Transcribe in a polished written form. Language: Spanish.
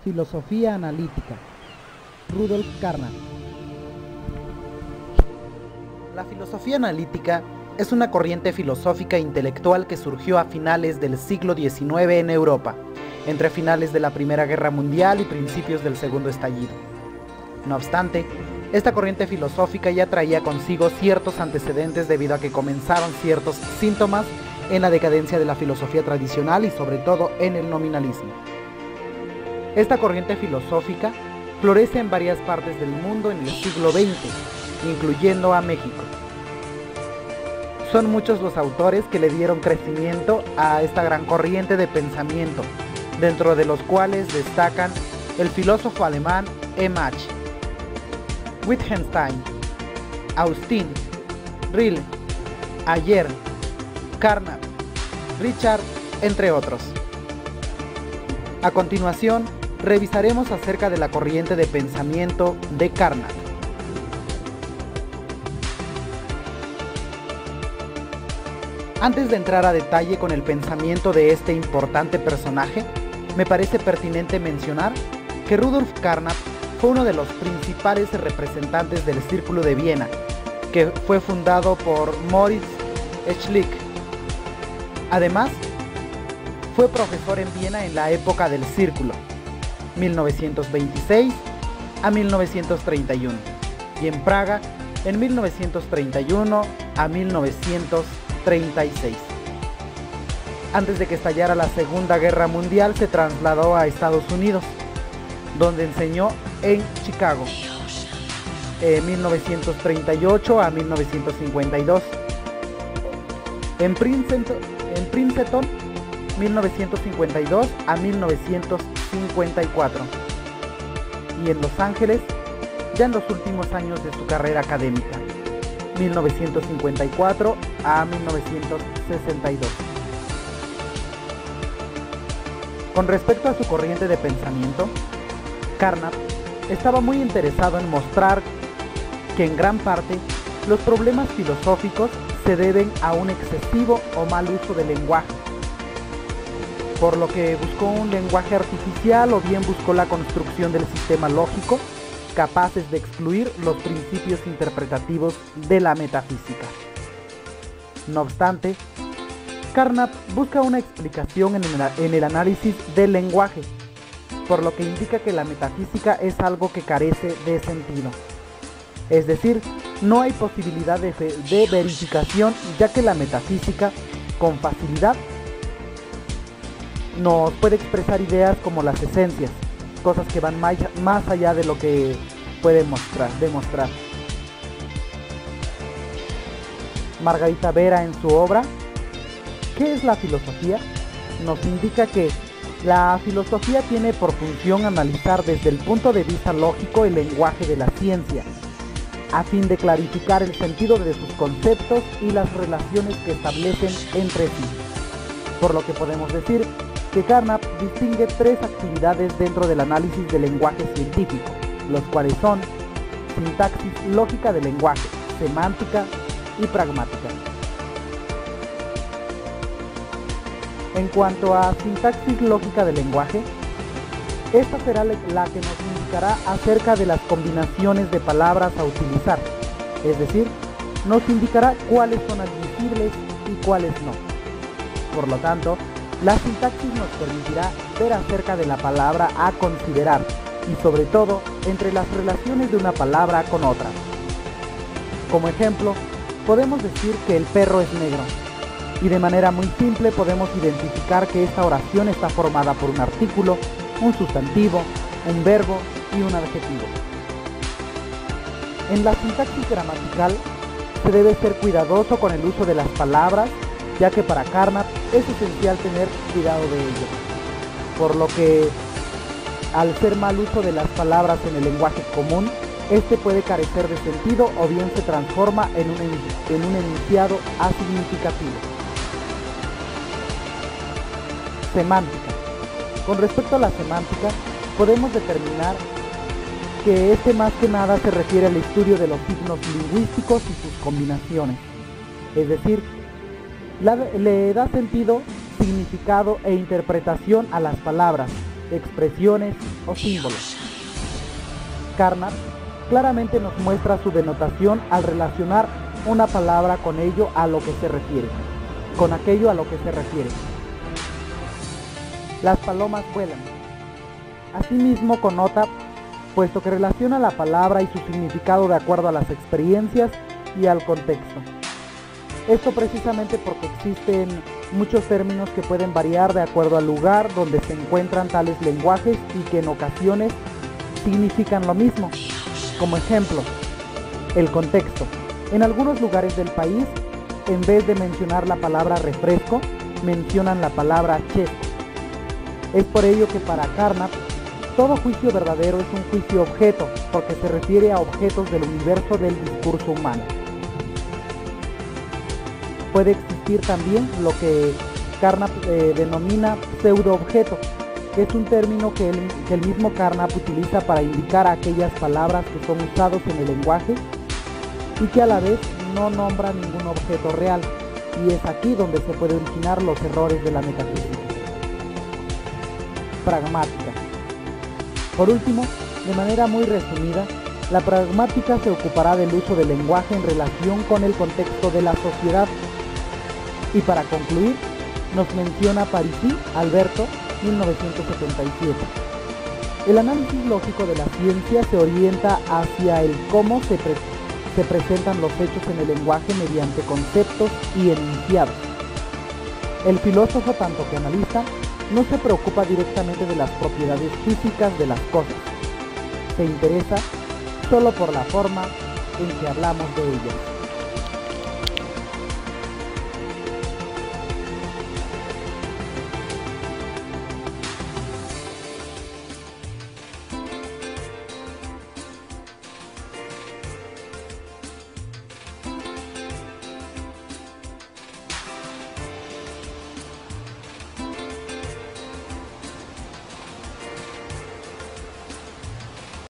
Filosofía analítica. Rudolf Carnap. La filosofía analítica es una corriente filosófica e intelectual que surgió a finales del siglo XIX en Europa, entre finales de la Primera Guerra Mundial y principios del Segundo Estallido. No obstante, esta corriente filosófica ya traía consigo ciertos antecedentes debido a que comenzaron ciertos síntomas en la decadencia de la filosofía tradicional y sobre todo en el nominalismo. Esta corriente filosófica florece en varias partes del mundo en el siglo XX, incluyendo a México. Son muchos los autores que le dieron crecimiento a esta gran corriente de pensamiento, dentro de los cuales destacan el filósofo alemán Emach, Wittgenstein, Austin, Rilke, Ayer, Carnap, Richard, entre otros. A continuación, revisaremos acerca de la corriente de pensamiento de Carnap. Antes de entrar a detalle con el pensamiento de este importante personaje, me parece pertinente mencionar que Rudolf Carnap fue uno de los principales representantes del Círculo de Viena, que fue fundado por Moritz Schlick. Además, fue profesor en Viena en la época del Círculo, 1926 a 1931, y en Praga en 1931 a 1936. Antes de que estallara la Segunda Guerra Mundial, se trasladó a Estados Unidos, donde enseñó en Chicago, 1938 a 1952, en Princeton, 1952 a 1954, y en Los Ángeles, ya en los últimos años de su carrera académica, 1954 a 1962. Con respecto a su corriente de pensamiento, Carnap estaba muy interesado en mostrar que en gran parte los problemas filosóficos se deben a un excesivo o mal uso del lenguaje, por lo que buscó un lenguaje artificial o bien buscó la construcción del sistema lógico capaces de excluir los principios interpretativos de la metafísica. No obstante, Carnap busca una explicación en el análisis del lenguaje, por lo que indica que la metafísica es algo que carece de sentido. Es decir, no hay posibilidad de verificación, ya que la metafísica, con facilidad, nos puede expresar ideas como las esencias, cosas que van más allá de lo que puede demostrar. Margarita Vera, en su obra ¿Qué es la filosofía?, nos indica que la filosofía tiene por función analizar desde el punto de vista lógico el lenguaje de la ciencia, a fin de clarificar el sentido de sus conceptos y las relaciones que establecen entre sí. Por lo que podemos decir que Carnap distingue tres actividades dentro del análisis del lenguaje científico, los cuales son sintaxis lógica del lenguaje, semántica y pragmática. En cuanto a sintaxis lógica del lenguaje, esta será la que nos indicará acerca de las combinaciones de palabras a utilizar, es decir, nos indicará cuáles son admisibles y cuáles no. Por lo tanto, la sintaxis nos permitirá ver acerca de la palabra a considerar y sobre todo entre las relaciones de una palabra con otra. Como ejemplo, podemos decir que el perro es negro, y de manera muy simple podemos identificar que esta oración está formada por un artículo, un sustantivo, un verbo y un adjetivo. En la sintaxis gramatical se debe ser cuidadoso con el uso de las palabras, ya que para Carnap es esencial tener cuidado de ello, por lo que al ser mal uso de las palabras en el lenguaje común, este puede carecer de sentido o bien se transforma en un enunciado asignificativo. Semántica. Con respecto a la semántica, podemos determinar que este más que nada se refiere al estudio de los signos lingüísticos y sus combinaciones, es decir, le da sentido, significado e interpretación a las palabras, expresiones o símbolos. Carnap claramente nos muestra su denotación al relacionar una palabra con aquello a lo que se refiere. Las palomas vuelan. Asimismo connota, puesto que relaciona la palabra y su significado de acuerdo a las experiencias y al contexto. Esto precisamente porque existen muchos términos que pueden variar de acuerdo al lugar donde se encuentran tales lenguajes y que en ocasiones significan lo mismo. Como ejemplo, el contexto. En algunos lugares del país, en vez de mencionar la palabra refresco, mencionan la palabra chesco. Es por ello que para Carnap, todo juicio verdadero es un juicio objeto, porque se refiere a objetos del universo del discurso humano. Puede existir también lo que Carnap denomina pseudo-objeto, que es un término que el mismo Carnap utiliza para indicar aquellas palabras que son usados en el lenguaje y que a la vez no nombra ningún objeto real, y es aquí donde se puede originar los errores de la metafísica. Pragmática. Por último, de manera muy resumida, la pragmática se ocupará del uso del lenguaje en relación con el contexto de la sociedad. Y para concluir, nos menciona Parisi, Alberto, 1977. El análisis lógico de la ciencia se orienta hacia el cómo se presentan los hechos en el lenguaje mediante conceptos y enunciados. El filósofo, tanto que analiza, no se preocupa directamente de las propiedades físicas de las cosas. Se interesa solo por la forma en que hablamos de ellas.